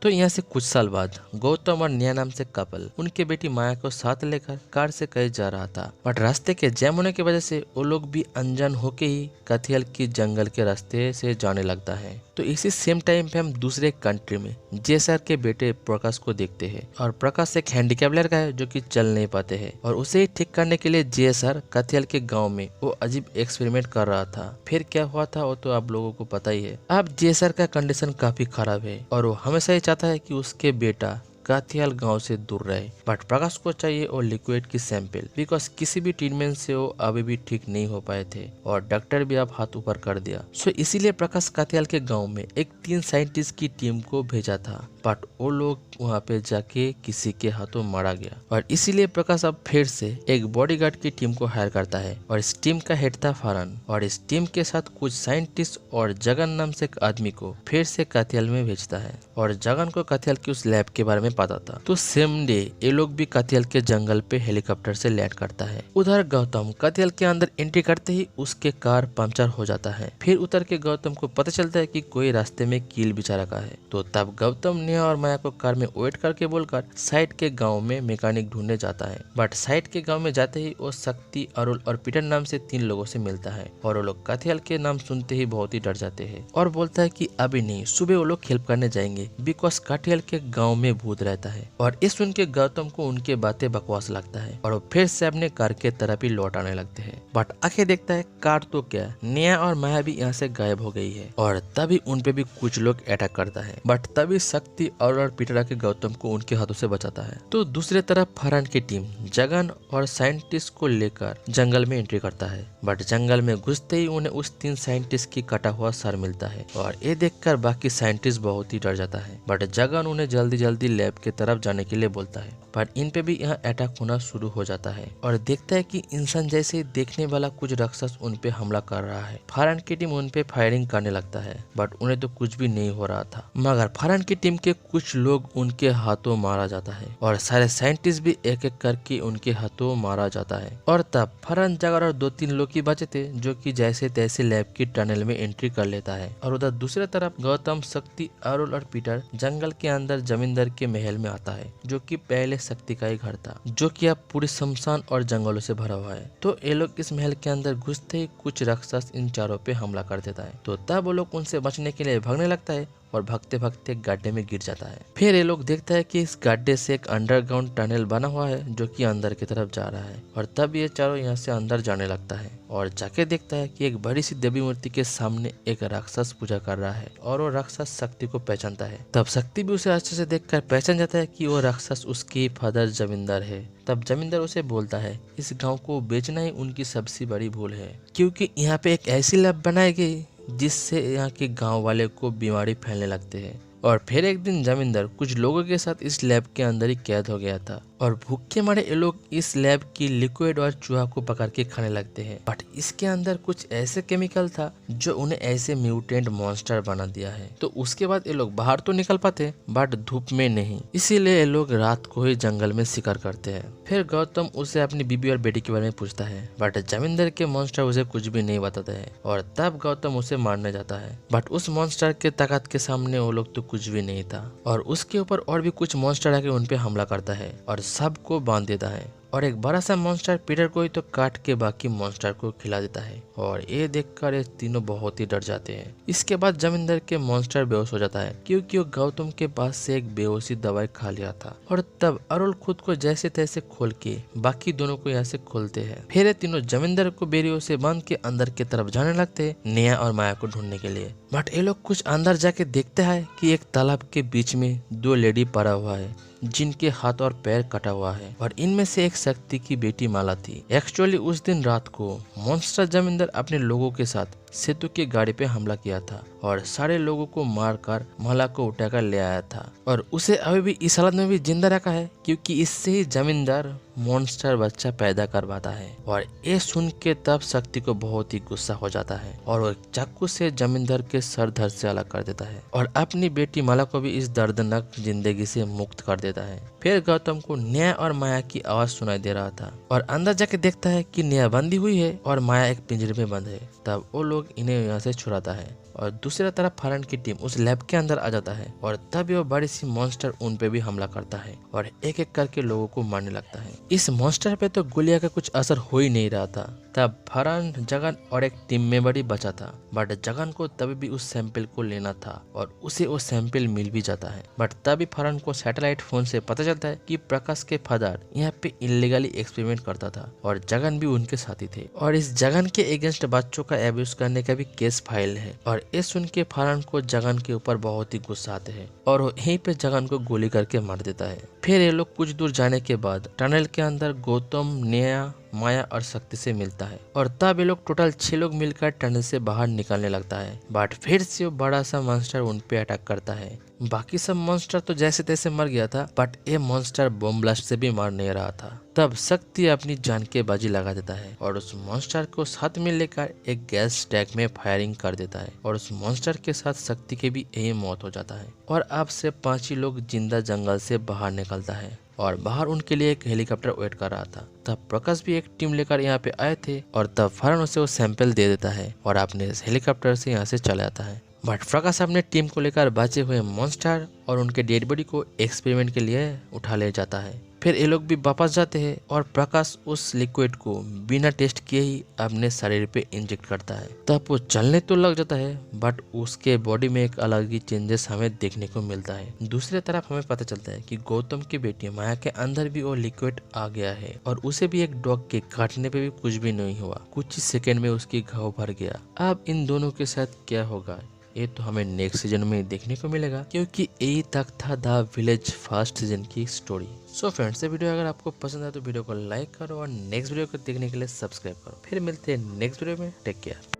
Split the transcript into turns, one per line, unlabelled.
तो यहाँ से कुछ साल बाद गौतम और निया नाम से कपल उनके बेटी माया को साथ लेकर कार से कहीं जा रहा था, बट रास्ते के जैम होने की वजह से वो लोग भी अनजान होके ही कथियल की जंगल के रास्ते से जाने लगता है। तो इसी सेम टाइम पे हम दूसरे कंट्री में जे सर के बेटे प्रकाश को देखते हैं। और प्रकाश एक हैंडीकैप लड़का है जो कि चल नहीं पाते हैं, और उसे ही ठीक करने के लिए जे सर कथियल के गांव में वो अजीब एक्सपेरिमेंट कर रहा था। फिर क्या हुआ था वो तो आप लोगों को पता ही है। अब जे सर का कंडीशन काफी खराब है और वो हमेशा ही चाहता है कि उसके बेटा काथियाल गांव से दूर रहे, बट प्रकाश को चाहिए और लिक्विड की सैंपल, बिकॉज किसी भी ट्रीटमेंट से वो अभी भी ठीक नहीं हो पाए थे और डॉक्टर भी अब हाथ ऊपर कर दिया। सो इसीलिए प्रकाश काथियाल के गांव में एक 3 साइंटिस्ट की टीम को भेजा था, बट वो लोग वहाँ पे जाके किसी के हाथों मारा गया। और इसीलिए प्रकाश अब फिर से एक बॉडीगार्ड की टीम को हायर करता है और इस टीम का हेड था फरहान, और इस टीम के साथ कुछ साइंटिस्ट और जगन नाम से एक आदमी को फिर से काथियाल में भेजता है। और जगन को काथियाल की उस लैब के बारे में पता था। तो सेम डे ये लोग भी काथियाल के जंगल पे हेलीकॉप्टर से लैंड करता है। उधर गौतम काथियाल के अंदर एंट्री करते ही उसके कार पंचर हो जाता है। फिर उतर के गौतम को पता चलता है कि कोई रास्ते में कील बिछा रखा है। तो तब गौतम नेहा और माया को कार में वेट करके बोलकर साइड के गांव में मैकेनिक ढूंढने जाता है। बट साइड के गांव में जाते ही वो शक्ति, अरुल और पीटर नाम से 3 लोगों से मिलता है, और वो लोग काथियाल के नाम सुनते ही बहुत ही डर जाते हैं और बोलता है कि अभी नहीं, सुबह वो लोग हेल्प करने जाएंगे, बिकॉज काथियाल के गाँव में भूत रहता है। और इस सुन के गौतम को उनके बातें बकवास लगता है और वो फिर से अपने कार के तरफ ही लौट आने लगते हैं। बट आखिर देखता है कार तो क्या, नेहा और माया भी यहाँ से गायब हो गई है, और तभी उन पे भी कुछ लोग अटैक करता है। बट तभी शक्ति और पीटर आके गौतम को उनके हाथों से बचाता है। तो दूसरी तरफ फरहान की टीम जगन और साइंटिस्ट को लेकर जंगल में एंट्री करता है, बट जंगल में घुसते ही उन्हें उस 3 साइंटिस्ट की कटा हुआ सर मिलता है, और ये देखकर बाकी साइंटिस्ट बहुत ही डर जाता है। बट जगन उन्हें जल्दी जल्दी लैब के तरफ जाने के लिए बोलता है, पर इन पे भी यहाँ अटैक होना शुरू हो जाता है और देखता है कि इंसान जैसे देखने वाला कुछ राक्षस उन पे हमला कर रहा है। फरहान की टीम उन पे फायरिंग करने लगता है, बट उन्हें तो कुछ भी नहीं हो रहा था, मगर फरहान की टीम के कुछ लोग उनके हाथों मारा जाता है और सारे साइंटिस्ट भी एक एक करके उनके हाथों मारा जाता है। और तब फरहान, जगर और 2-3 लोग ही बचे थे जो कि जैसे तैसे लैब की टनल में एंट्री कर लेता है। और उधर दूसरी तरफ गौतम, शक्ति, अरुल और पीटर जंगल के अंदर जमींदार के महल में आता है, जो कि पहले शक्ति का ही घर था, जो कि अब पूरे शमशान और जंगलों से भरा हुआ है। तो ये लोग इस महल के अंदर घुसते ही कुछ राक्षस इन चारों पे हमला कर देता है। तो तब वो लोग उनसे बचने के लिए भागने लगता है और भागते भागते गड्ढे में गिर जाता है। फिर ये लोग देखता है कि इस गड्ढे से एक अंडरग्राउंड टनल बना हुआ है जो कि अंदर की तरफ जा रहा है, और तब ये चारों यहाँ से अंदर जाने लगता है और जाके देखता है कि एक बड़ी सी देवी मूर्ति के सामने एक राक्षस पूजा कर रहा है, और वो राक्षस शक्ति को पहचानता है। तब शक्ति भी उसे अच्छे से देखकर पहचान जाता है कि वो राक्षस उसकी फादर जमींदार है। तब जमींदार उसे बोलता है इस गाँव को बेचना ही उनकी सबसे बड़ी भूल है, क्योंकि यहाँ पे एक ऐसी लैब बनाई गई जिससे यहाँ के गांव वाले को बीमारी फैलने लगते हैं। और फिर एक दिन जमींदार कुछ लोगों के साथ इस लैब के अंदर ही कैद हो गया था, और भूख के मारे ये लोग इस लैब की लिक्विड और चूहा को पकड़ के खाने लगते हैं। बट इसके अंदर कुछ ऐसे केमिकल था जो उन्हें ऐसे म्यूटेंट मॉन्स्टर बना दिया है। तो उसके बाद ये लोग बाहर तो निकल पाते, बट धूप में नहीं, इसीलिए ये लोग रात को ही जंगल में शिकार करते हैं। फिर गौतम उसे अपनी बीबी और बेटी के बारे में पूछता है, बट जमींदार के मॉन्स्टर उसे कुछ भी नहीं बताते हैं, और तब गौतम उसे मारने जाता है। बट उस मॉन्स्टर के ताकत के सामने वो लोग तो कुछ भी नहीं था, और उसके ऊपर और भी कुछ मॉन्स्टर आके उन पे हमला करता है और सबको बांध देता है। और एक बड़ा सा मॉन्स्टर पीटर को ही तो काट के बाकी मॉन्स्टर को खिला देता है, और ये देखकर ये तीनों बहुत ही डर जाते हैं। इसके बाद जमींदार के मॉन्स्टर बेहोश हो जाता है, क्योंकि वो गौतम के पास से एक बेहोशी दवाई खा लिया था। और तब अरुल खुद को जैसे तैसे खोल के बाकी दोनों को यहाँ से खोलते हैं। फिर ये तीनों जमींदार को बेरियों से बांध के अंदर की तरफ जाने लगते हैं नेहा और माया को ढूंढने के लिए। बट ये लोग कुछ अंदर जाके देखते हैं कि एक तालाब के बीच में 2 लेडी पड़ा हुआ है जिनके हाथ और पैर कटा हुआ है, और इनमें से एक शक्ति की बेटी माला थी। एक्चुअली उस दिन रात को मॉन्स्टर जमींदार अपने लोगों के साथ सेतु की गाड़ी पे हमला किया था और सारे लोगों को मारकर माला को उठाकर ले आया था, और उसे अभी भी इस हालत में भी जिंदा रखा है, क्योंकि इससे ही जमींदार मॉन्स्टर बच्चा पैदा करवाता है। और ये सुन के तब शक्ति को बहुत ही गुस्सा हो जाता है और वो चाकू से जमींदार के सर धड़ से अलग कर देता है और अपनी बेटी माला को भी इस दर्दनाक जिंदगी से मुक्त कर देता है। फिर गौतम को नेहा और माया की आवाज सुनाई दे रहा था, और अंदर जाके देखता है कि नेहा बंदी हुई है और माया एक पिंजरे में बंद है। तब वो लोग इन्हें यहाँ से छुड़ाता है और दूसरी तरफ फरहान की टीम उस लैब के अंदर आ जाता है और तभी वो बड़ी सी मॉन्स्टर उन पे भी हमला करता है और एक एक करके लोगों को मारने लगता है। इस मॉन्स्टर पे तो गोलियां का कुछ असर हो ही नहीं रहा था। तब फरहान, जगन और एक टीम मेंबर ही बचा था, बट जगन को तभी भी उस सैंपल को लेना था और उसे वो सैंपल मिल भी जाता है। बट तभी फरहान को सैटेलाइट फोन से पता चलता है कि प्रकाश के फादर यहाँ पे इलीगली एक्सपेरिमेंट करता था और जगन भी उनके साथी थे और इस जगन के अगेंस्ट बच्चों का एब्यूज करने का भी केस फाइल है। और ये सुन के फरहान को जगन के ऊपर बहुत ही गुस्सा आते हैं और वो यहीं पे जगन को गोली करके मार देता है। फिर ये लोग कुछ दूर जाने के बाद टनल के अंदर गौतम, नेहा, माया और शक्ति से मिलता है और तब ये लोग टोटल 6 लोग मिलकर टनल से बाहर निकलने लगता है। बट फिर से वो बड़ा सा मॉन्स्टर उन पे अटैक करता है। बाकी सब मॉन्स्टर तो जैसे तैसे मर गया था, बट ये मॉन्स्टर बम ब्लास्ट से भी मार नहीं रहा था। तब शक्ति अपनी जान के बाजी लगा देता है और उस मॉन्स्टर को साथ में लेकर एक गैस टैंक में फायरिंग कर देता है और उस मॉन्स्टर के साथ शक्ति के भी यही मौत हो जाता है और अब से 5 ही लोग जिंदा जंगल से बाहर निकलता है और बाहर उनके लिए एक हेलीकॉप्टर वेट कर रहा था। तब प्रकाश भी एक टीम लेकर यहाँ पे आए थे और तब फरहान उसे वो सैंपल दे देता है और अपने इस हेलीकॉप्टर से यहाँ से चला जाता है। बट प्रकाश अपने टीम को लेकर बचे हुए मॉन्स्टर और उनके डेड बॉडी को एक्सपेरिमेंट के लिए उठा ले जाता है। फिर ये लोग भी वापस जाते हैं और प्रकाश उस लिक्विड को बिना टेस्ट किए ही अपने शरीर पे इंजेक्ट करता है। तब वो चलने तो लग जाता है, बट उसके बॉडी में एक अलग ही चेंजेस हमें देखने को मिलता है। दूसरी तरफ हमें पता चलता है कि गौतम की बेटी माया के अंदर भी वो लिक्विड आ गया है और उसे भी एक डॉग के काटने पे भी कुछ भी नहीं हुआ, कुछ ही सेकेंड में उसकी घाव भर गया। अब इन दोनों के साथ क्या होगा ये तो हमें नेक्स्ट सीजन में देखने को मिलेगा, क्योंकि यही तक था द विलेज फर्स्ट सीजन की स्टोरी। सो फ्रेंड्स, ये वीडियो अगर आपको पसंद आए तो वीडियो को लाइक करो और नेक्स्ट वीडियो को देखने के लिए सब्सक्राइब करो। फिर मिलते हैं नेक्स्ट वीडियो में। Take care.